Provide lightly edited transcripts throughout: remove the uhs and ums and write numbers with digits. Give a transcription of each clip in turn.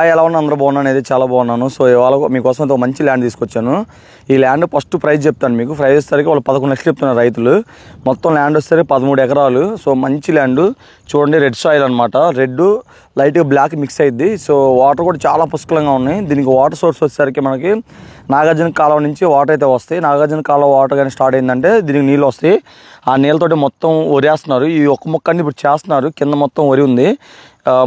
Hi, ఎలా ఉన్నా? అందరూ బాగున్నాను, అనేది చాలా బాగున్నాను. సో ఇవాళ మీకోసం ఒక మంచి ల్యాండ్ తీసుకొచ్చాను. ఈ ల్యాండ్ ఫస్ట్ ప్రైస్ చెప్తాను మీకు. ప్రైస్ వచ్చేసరికి వాళ్ళు 11 లక్షలు చెప్తున్నారు రైతులు. మొత్తం ల్యాండ్ వచ్చేసరికి 13 ఎకరాలు. సో మంచి ల్యాండ్ చూడండి, రెడ్ సాయిల్ అనమాట. రెడ్ లైట్గా బ్లాక్ మిక్స్ అయింది. సో వాటర్ కూడా చాలా పుష్కలంగా ఉన్నాయి. దీనికి వాటర్ సోర్స్ వచ్చేసరికి మనకి నాగార్జున కాలువ నుంచి వాటర్ అయితే వస్తాయి. నాగార్జున కాలువ వాటర్ కానీ స్టార్ట్ అయిందంటే దీనికి నీళ్ళు వస్తాయి. ఆ నీళ్ళతోటి మొత్తం వరేస్తున్నారు. ఈ ఒక్క మొక్కని ఇప్పుడు చేస్తున్నారు. కింద మొత్తం వరి ఉంది.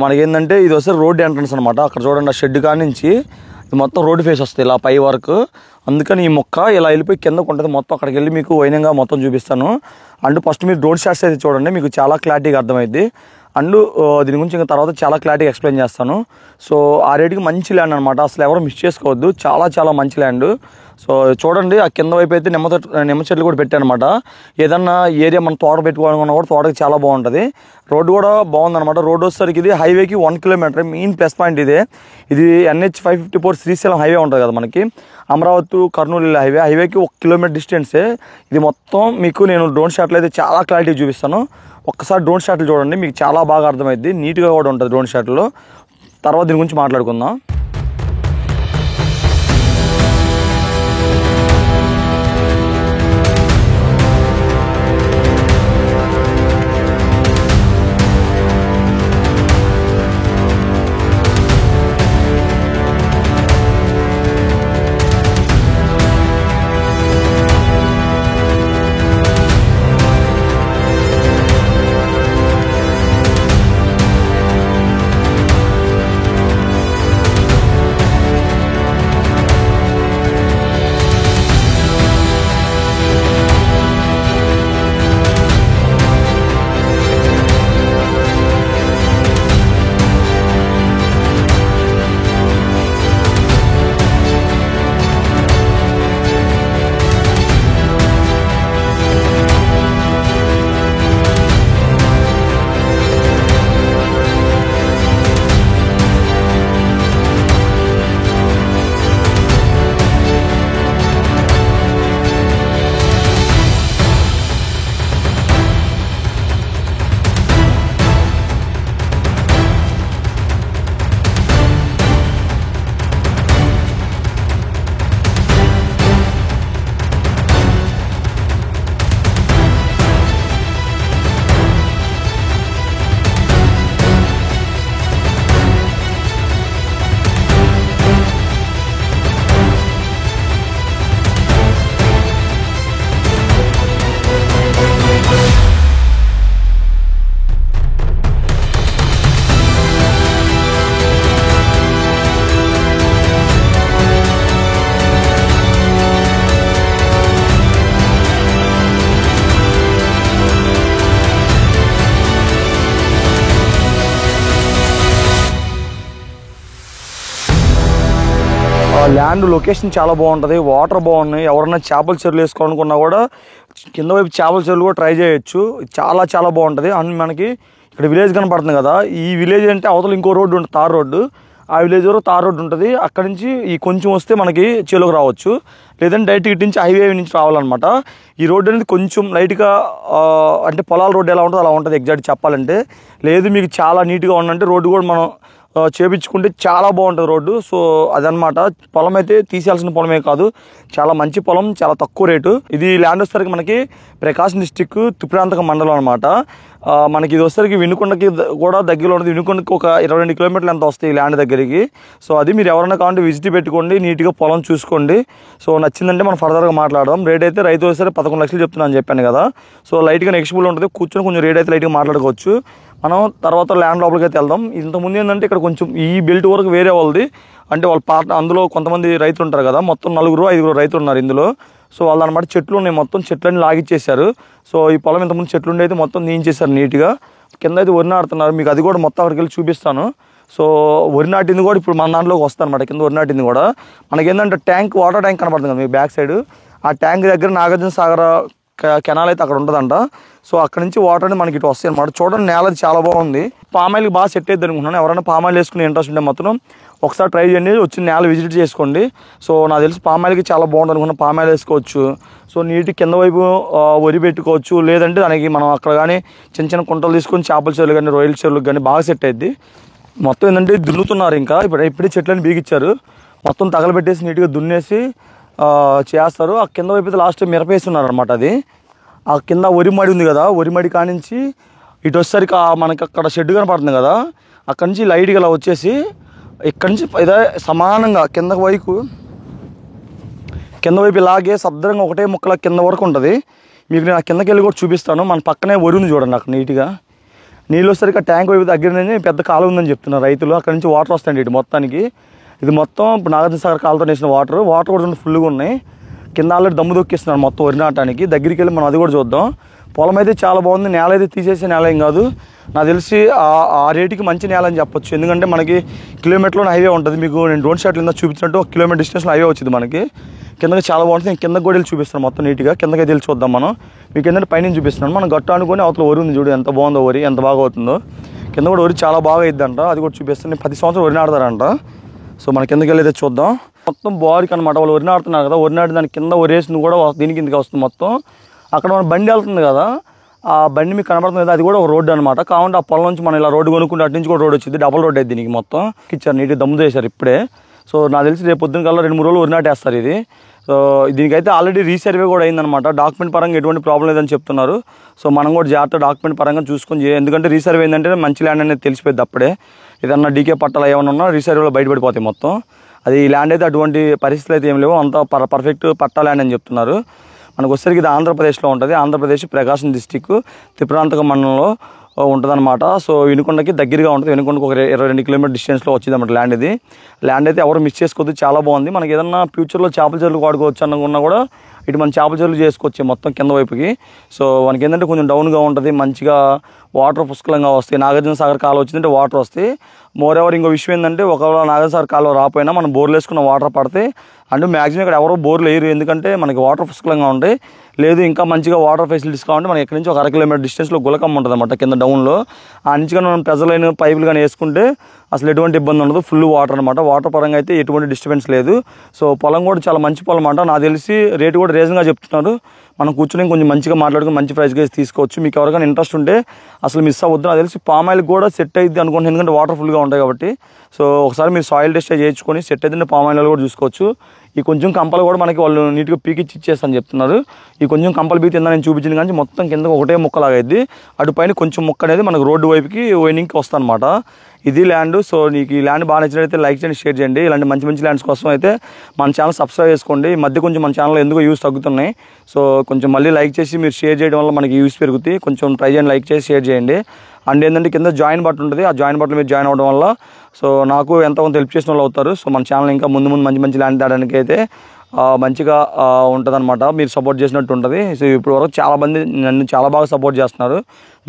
మనకేంటంటే ఇది వస్తే రోడ్ ఎంట్రన్స్ అనమాట. అక్కడ చూడండి, ఆ షెడ్ కాడి నుంచి ఇది మొత్తం రోడ్డు ఫేస్ వస్తుంది ఇలా పై వరకు. అందుకని ఈ మొక్క ఇలా వెళ్ళిపోయి కిందకు ఉంటుంది. మొత్తం అక్కడికి వెళ్ళి మీకు వైనంగా మొత్తం చూపిస్తాను. అండ్ ఫస్ట్ మీరు డ్రోన్ షాట్స్ అయితే చూడండి, మీకు చాలా క్లారిటీగా అర్థమైంది. అండ్ దీని గురించి ఇంకా తర్వాత చాలా క్లారిటీగా ఎక్స్ప్లెయిన్ చేస్తాను. సో ఆ రేటుకి మంచి ల్యాండ్ అనమాట, అసలు ఎవరు మిస్ చేసుకోవద్దు. చాలా చాలా మంచి ల్యాండ్. సో చూడండి, ఆ కింద వైపు అయితే నిమ్మ చెట్లు కూడా పెట్టానమాట. ఏదన్నా ఏరియా మనం తోట పెట్టుకోవాలనుకున్నా కూడా తోటకి చాలా బాగుంటుంది. రోడ్డు కూడా బాగుందన్నమాట. రోడ్డు వచ్చేసరికి ఇది హైవేకి 1 కిలోమీటర్. మెయిన్ ప్లస్ పాయింట్ ఇదే. ఇది NH 554 శ్రీశైలం హైవే ఉంటుంది కదా మనకి, అమరావతి కర్నూలు హైవేకి 1 కిలోమీటర్ డిస్టెన్సే. ఇది మొత్తం మీకు నేను డ్రోన్ షాట్లో అయితే చాలా క్లారిటీ చూపిస్తాను. ఒక్కసారి డ్రోన్ షాట్లు చూడండి, మీకు చాలా బాగా అర్థమైంది. నీట్గా కూడా ఉంటుంది డ్రోన్ షాట్లో. తర్వాత దీని గురించి మాట్లాడుకుందాం. ల్యాండ్ లొకేషన్ చాలా బాగుంటుంది. వాటర్ బాగున్నాయి. ఎవరైనా చేపల చెరువులు వేసుకోవాలనుకున్నా కూడా కింద వైపు చేపల చెరువులు కూడా ట్రై చేయొచ్చు. చాలా చాలా బాగుంటుంది. అండ్ మనకి ఇక్కడ విలేజ్ కనపడుతుంది కదా, ఈ విలేజ్ అంటే అవతల ఇంకో రోడ్డు ఉంటుంది, తార్ రోడ్డు. ఆ విలేజ్ వరకు తార్ రోడ్డు ఉంటుంది. అక్కడ నుంచి ఈ కొంచెం వస్తే మనకి చెరువుకు రావచ్చు, లేదంటే డైరెక్ట్ ఇటు నుంచి హైవే నుంచి రావాలన్నమాట. ఈ రోడ్డు అనేది కొంచెం లైట్గా అంటే పొలాల రోడ్డు ఎలా ఉంటుందో అలా ఉంటుంది ఎగ్జాక్ట్ చెప్పాలంటే. లేదు మీకు చాలా నీట్గా ఉందంటే రోడ్డు కూడా మనం చేపించుకుంటే చాలా బాగుంటుంది రోడ్డు. సో అదనమాట. పొలం అయితే తీసేయాల్సిన పొలమే కాదు, చాలా మంచి పొలం, చాలా తక్కువ రేటు. ఇది ల్యాండ్ వచ్చేసరికి మనకి ప్రకాశం డిస్టిక్ తుప్రాంతక మండలం అనమాట. మనకి ఇది వచ్చేసరికి వినుకొండకి కూడా దగ్గరలో ఉంటుంది. వినుకొండకి ఒక 22 కిలోమీటర్లు ఎంత వస్తాయి ఈ ల్యాండ్ దగ్గరికి. సో అది మీరు ఎవరైనా కావాలంటే విజిట్ పెట్టుకోండి, నీట్గా పొలం చూసుకోండి. సో నచ్చిందంటే మనం ఫర్దర్గా మాట్లాడదాం. రేట్ అయితే రైతు వచ్చేసరికి 11 లక్షలు చెప్తున్నాను అని చెప్పాను కదా. సో లైట్గా నెక్స్టబుల్ ఉంటుంది. కూర్చొని కొంచెం రేట్ అయితే లైట్గా మాట్లాడుకోవచ్చు. మనం తర్వాత ల్యాండ్ లోపలికి అయితే వెళ్దాం. ఇంతకుముందు ఏంటంటే ఇక్కడ కొంచెం ఈ బెల్ట్ వరకు వేరే వాళ్ళది, అంటే వాళ్ళ పార్ట్ అందులో కొంతమంది రైతులు ఉంటారు కదా, మొత్తం 4-5 రైతులు ఉన్నారు ఇందులో. సో వాళ్ళు అనమాట చెట్లు ఉన్నాయి, మొత్తం చెట్లన్నీ లాగిచ్చేసారు. సో ఈ పొలం ఇంతకుముందు చెట్లు ఉండి అయితే మొత్తం తీయించేశారు నీట్గా. కింద అయితే వరి నాటుతున్నారు, మీకు అది కూడా మొత్తం అక్కడికి వెళ్ళి చూపిస్తాను. సో వరి నాటింది కూడా ఇప్పుడు మన దాంట్లోకి వస్తుంది అనమాట. కింద వరి నాటింది కూడా మనకేంటంటే ట్యాంక్, వాటర్ ట్యాంక్ కనపడుతుంది కదా మీకు బ్యాక్ సైడ్. ఆ ట్యాంక్ దగ్గర నాగార్జున సాగర్ కెనాల్ అయితే అక్కడ ఉంటుందంట. సో అక్కడ నుంచి వాటర్ అనేది మనకి ఇటు వస్తాయి అనమాట. చూడండి, నేల చాలా బాగుంది. పామాయిల్కి బాగా సెట్ అవుతుంది అనుకుంటున్నాను. ఎవరైనా పామాయిల్ వేసుకునే ఇంట్రెస్ట్ ఉంటే మాత్రం ఒకసారి ట్రై చేయండి, వచ్చి నేల విజిట్ చేసుకోండి. సో నాకు తెలిసి పామాయిల్కి చాలా బాగుంటుంది అనుకున్నా, పామాయిల్ వేసుకోవచ్చు. సో నీటి కింద వైపు వరి పెట్టుకోవచ్చు, లేదంటే దానికి మనం అక్కడ కానీ చిన్న చిన్న కుంటలు తీసుకొని చేపల చెరువులు కానీ రొయ్యల చెరువులకు కానీ బాగా సెట్ అవుద్ది. మొత్తం ఏంటంటే దున్నుతున్నారు. ఇంకా ఇప్పుడే చెట్లని బీగిచ్చారు, మొత్తం తగలబెట్టేసి నీట్గా దున్నేసి చేస్తారు. ఆ కింద వైపు లాస్ట్ మిరప వేస్తున్నారు అనమాట. అది ఆ కింద వరిమడి ఉంది కదా, వరిమడి కానించి ఇటు వచ్చేసరికి మనకి అక్కడ షెడ్ కనపడుతుంది కదా, అక్కడి నుంచి లైట్గా ఇలా వచ్చేసి ఇక్కడి నుంచి ఇదే సమానంగా కింద వైపు ఇలాగే సబ్దరంగా ఒకటే ముక్కల కింద వరకు ఉంటుంది. మీకు నేను ఆ కిందకి వెళ్ళి కూడా చూపిస్తాను. మన పక్కనే వరి ఉంది చూడండి, అక్కడ నీట్గా నీళ్ళు వచ్చేసరికి ఆ ట్యాంక్ వైపు దగ్గర పెద్ద కాలువ ఉందని చెప్తున్నారు రైతులు. అక్కడ నుంచి వాటర్ వస్తాయండి ఇటు మొత్తానికి. ఇది మొత్తం ఇప్పుడు నాగార్జున సాగర్ కాలువతో వేసిన వాటర్ కూడా ఫుల్గా ఉన్నాయి. కింద ఆల్రెడీ దమ్ము దొక్కిస్తున్నారు మొత్తం వరి నాటడానికి. దగ్గరికి వెళ్ళి మనం అది కూడా చూద్దాం. పొలం అయితే చాలా బాగుంది. నేల అయితే తీసేసే నేల ఏం కాదు, నాకు తెలిసి ఆ రేటుకి మంచి నేల అని చెప్పొచ్చు. ఎందుకంటే మనకి కిలోమీటర్లో హైవే ఉంటుంది. మీకు నేను డ్రోన్ షాట్ కింద చూపించినట్టు 1 కిలోమీటర్ డిస్టెన్స్లో హైవే వచ్చింది మనకి. కిందకి చాలా బాగుంటుంది. నేను కిందకి కూడా వెళ్ళి చూపిస్తాను మొత్తం నీట్గా. కిందకి వెళ్ళి చూద్దాం మనం. మీకు ఏంటంటే పైన చూపిస్తున్నాను. మనం గట్టు అనుకుని అవతల వరి ఉంది చూడు, ఎంత బాగుందో వరి, ఎంత బాగా అవుతుందో. కింద కూడా వరి చాలా బాగా అయిద్దంట, అది కూడా చూపిస్తాను. 10 సంవత్సరాలు వరి నాడతారంట. సో మన కిందకి వెళ్ళి అయితే చూద్దాం. మొత్తం బారికి అనమాట, వాళ్ళు వరి నాడుతున్నారు కదా, వరి నాటి దాని కింద వరేసింది కూడా దీని కిందకి వస్తుంది మొత్తం. అక్కడ మన బండి వెళ్తుంది కదా, ఆ బండి మీకు కనబడుతుంది కదా, అది కూడా ఒక రోడ్డు అనమాట. కావుంటే ఆ పొలం నుంచి మనం ఇలా రోడ్డు కొనుక్కుంటే అటు నుంచి కూడా రోడ్డు వచ్చింది, డబల్ రోడ్ అయితే దీనికి మొత్తం ఇచ్చారు, నీట్గా దమ్ము చేశారు ఇప్పుడే. సో నాకు తెలిసి రేపు పొద్దున్న కల్లా 2-3 రోజులు వరి నాటేస్తారు ఇది. సో దీనికైతే ఆల్రెడీ రీసర్వే కూడా అయిందనమాట. డాక్యుమెంట్ పరంగా ఎటువంటి ప్రాబ్లం లేదని చెప్తున్నారు. సో మనం కూడా జాగ్రత్త డాక్యుమెంట్ పరంగా చూసుకొని ఎందుకంటే రీసర్వే అయిందంటే మంచి ల్యాండ్ అనేది తెలిసిపోయింది అప్పుడే. ఏదన్నా డీకే పట్టాలు ఏమైనా ఉన్నా రీసర్వేలో బయటపడిపోతాయి మొత్తం. అది ఈ ల్యాండ్ అయితే అటువంటి పరిస్థితులు అయితే ఏం లేవు, అంత పర్ఫెక్ట్ పట్టా ల్యాండ్ అని చెప్తున్నారు. మనకు వచ్చేసరికి ఇది ఆంధ్రప్రదేశ్లో ఉంటుంది. ఆంధ్రప్రదేశ్ ప్రకాశం డిస్టిక్ త్రిపురాంతక మండలంలో ఉంటుందన్నమాట. సో వినుకొండకి దగ్గరగా ఉంటుంది. వినుకొండకు ఒక 22 కిలోమీటర్ డిస్టెన్స్లో వచ్చింది అన్నమాట ల్యాండ్ ఇది. ల్యాండ్ అయితే ఎవరు మిస్ చేసుకోవద్దు, చాలా బాగుంది. మనకి ఏదన్నా ఫ్యూచర్లో చేపల చెరువులు వాడుకోవచ్చు అనుకున్నా కూడా ఇటు మన చేపల చెరువులు చేసుకోవచ్చు మొత్తం కింద వైపుకి. సో మనకి ఏంటంటే కొంచెం డౌన్గా ఉంటుంది, మంచిగా వాటర్ పుష్కలంగా వస్తాయి. నాగార్జున సాగర్ కాలువ వచ్చిందంటే వాటర్ వస్తాయి. మోర్ ఎవర్ ఇంకో విషయం ఏంటంటే ఒకవేళ నాగార్జున సాగర్ కాలువ రాకపోయినా మనం బోర్లు వేసుకున్న వాటర్ పడితే, అంటే మ్యాక్సిమం ఇక్కడ ఎవరో బోర్లు వేయరు ఎందుకంటే మనకి వాటర్ పుష్కలంగా ఉంటాయి. లేదు ఇంకా మంచిగా వాటర్ ఫెసిలిటీస్ కావాలంటే మనకి ఇక్కడ నుంచి ఒక 1/2 కిలోమీటర్ డిస్టెన్స్లో గులకమ్మ ఉంటుంది అన్నమాట కింద డౌన్లో. ఆ నుంచి కానీ మనం ప్రెజర్ లైన్ పైపులు కానీ వేసుకుంటే అసలు ఎటువంటి ఇబ్బంది ఉండదు, ఫుల్ వాటర్ అనమాట. వాటర్ పరంగా అయితే ఎటువంటి డిస్టర్బెన్స్ లేదు. సో పొలం కూడా చాలా మంచి పొలం అన్నమాట. నాకు తెలిసి రేటు కూడా రీజన్గా చెప్తున్నారు. మనం కూర్చొని కొంచెం మంచిగా మాట్లాడుకుని మంచి ప్రైస్గా తీసుకోవచ్చు. మీకు ఎవరికైనా ఇంట్రెస్ట్ ఉంటే అసలు మిస్ అవ్వద్దు. నాకు తెలిసి పామ్ ఆయిల్ కూడా సెట్ అయ్యింది అనుకుంటున్నాను, ఎందుకంటే వాటర్ ఫుల్గా ఉంటాయి కాబట్టి. సో ఒకసారి మీరు సాయిల్ టెస్ట్ చేయించుకొని సెట్ అయితే పామ్ ఆయిల్ కూడా చూసుకోవచ్చు. ఈ కొంచెం కంపలు కూడా మనకి వాళ్ళు నీట్గా పీకిచ్చి ఇచ్చేస్తాను చెప్తున్నారు. ఈ కొంచెం కంపలు పీకి నేను చూపించింది కానీ మొత్తం కింద ఒకటే ముక్కలాగా అయింది. అటు పైన కొంచెం ముక్క అనేది మనకు రోడ్డు వైపుకి వైనింగ్కి వస్తుంది అనమాట. ఇది ల్యాండ్. సో నీకు ఈ ల్యాండ్ బాగా నచ్చినట్లయితే లైక్ చేయండి, షేర్ చేయండి. ఇలాంటి మంచి మంచి ల్యాండ్స్ కోసం అయితే మన ఛానల్ సబ్స్క్రైబ్ చేసుకోండి. ఈ మధ్య కొంచెం మన ఛానల్లో ఎందుకో వ్యూస్ తగ్గుతున్నాయి. సో కొంచెం మళ్ళీ లైక్ చేసి మీరు షేర్ చేయడం వల్ల మనకి వ్యూస్ పెరుగుతాయి. కొంచెం ట్రై చేయండి, లైక్ చేసి షేర్ చేయండి. అండ్ ఏంటంటే కింద జాయిన్ బటన్ ఉంటుంది, ఆ జాయిన్ బటన్ మీరు జాయిన్ అవ్వడం వల్ల సో నాకు ఎంతమంది హెల్ప్ చేసిన వాళ్ళు అవుతారు. సో మన ఛానల్ ఇంకా ముందు మంచి మంచి ల్యాండ్ తేడానికి అయితే మంచిగా ఉంటుంది అనమాట. మీరు సపోర్ట్ చేసినట్టు ఉంటుంది. సో ఇప్పుడు వరకు చాలామంది నన్ను చాలా బాగా సపోర్ట్ చేస్తున్నారు.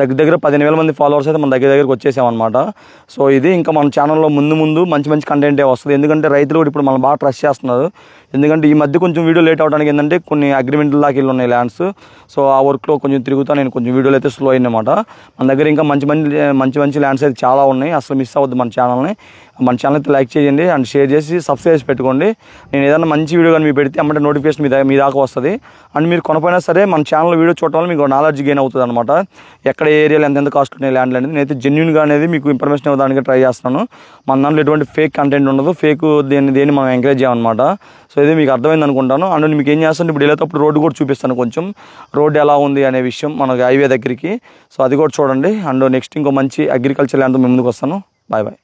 దగ్గర 15,000 మంది ఫాలోవర్స్ అయితే మన దగ్గరికి వచ్చేసామన్నమాట. సో ఇది ఇంకా మన ఛానల్లో ముందు మంచి మంచి కంటెంటే వస్తుంది. ఎందుకంటే రైతులు కూడా ఇప్పుడు మనం బాగా ట్రస్ట్ చేస్తున్నారు. ఎందుకంటే ఈ మధ్య కొంచెం వీడియో లేట్ అవడానికి ఏంటంటే కొన్ని అగ్రిమెంట్ల దాకా వెళ్ళి ఉన్నాయి ల్యాండ్స్. సో ఆ వర్క్లో కొంచెం తిరుగుతా నేను కొంచెం వీడియోలు అయితే స్లో అయిందన్నమాట. మన దగ్గర ఇంకా మంచి ల్యాండ్స్ అయితే చాలా ఉన్నాయి. అసలు మిస్ అవ్వద్దు మన ఛానల్ని. మన ఛానల్ అయితే లైక్ చేయండి అండ్ షేర్ చేసి సబ్స్క్రైబ్ చేసి పెట్టుకోండి. నేను ఏదైనా మంచి వీడియో కానీ మీరు పెడితే అమ్మంటే నోటిఫికేషన్ మీ దాకా వస్తుంది. అండ్ మీరు కొనపోయినా సరే మన ఛానల్ వీడియో చూడటం వల్ల మీకు నాలెడ్జ్ గెయిన్ అవుతుంది అనమాట. ఎక్కడ ఏరియాలో ఎంత కాస్ట్ ఉన్నాయి ల్యాండ్లు అనేది నేనైతే జెన్యూన్గా అనేది మీకు ఇన్ఫర్మేషన్ ఇవ్వడానికి ట్రై చేస్తున్నాను. మన దాంట్లో ఎటువంటి ఫేక్ కంటెంట్ ఉండదు, ఫేక్ దేన్ని మనం ఎంకరేజ్ చేయమన్నమాట. సో ఇది మీకు అర్థమైంది అనుకుంటాను. అండ్ మీకు ఏం చేస్తాను ఇప్పుడు వెళ్ళేటప్పుడు రోడ్డు కూడా చూపిస్తాను, కొంచెం రోడ్డు ఎలా ఉంది అనే విషయం మనకి హైవే దగ్గరికి. సో అది కూడా చూడండి. అండ్ నెక్స్ట్ ఇంకో మంచి అగ్రికల్చర్ ల్యాండ్తో మేము ముందుకు వస్తాను. బాయ్.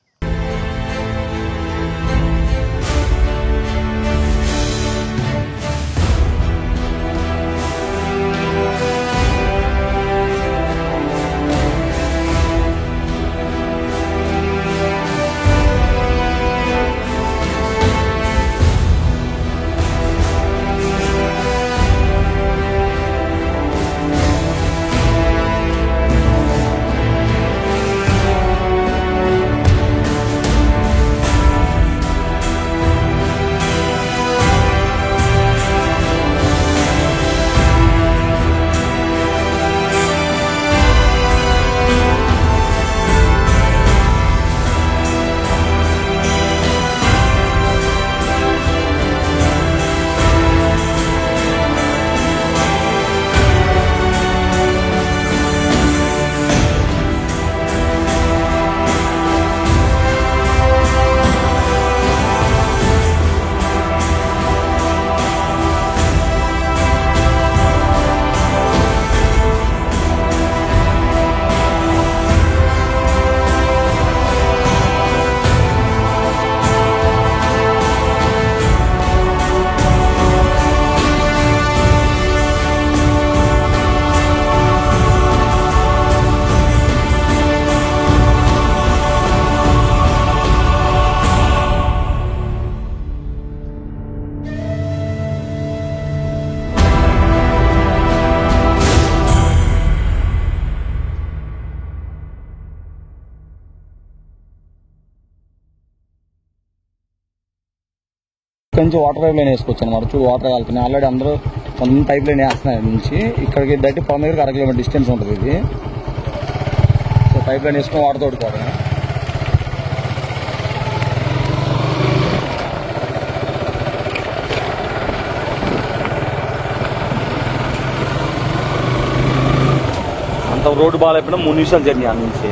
ఇక్కడ నుంచి వాటర్ పైప్ లైన్ వేసుకోవచ్చు అనమాట. చూడు వాటర్ వెళ్తున్నాయి ఆల్రెడీ, అందరూ కొంతమంది పైప్ లైన్ వేస్తున్నారు నుంచి ఇక్కడికి డైరెక్ట్ పొలం దగ్గరికి 1 కిలోమీటర్ డిస్టెన్స్ ఉంటుంది ఇది. సో పైప్ లైన్ వేసుకుని వాటర్ తోడుకోవడం. అంత రోడ్డు బాగాలేకపోయినా 3 నిమిషాలు జర్నీ అన్ని నుంచి.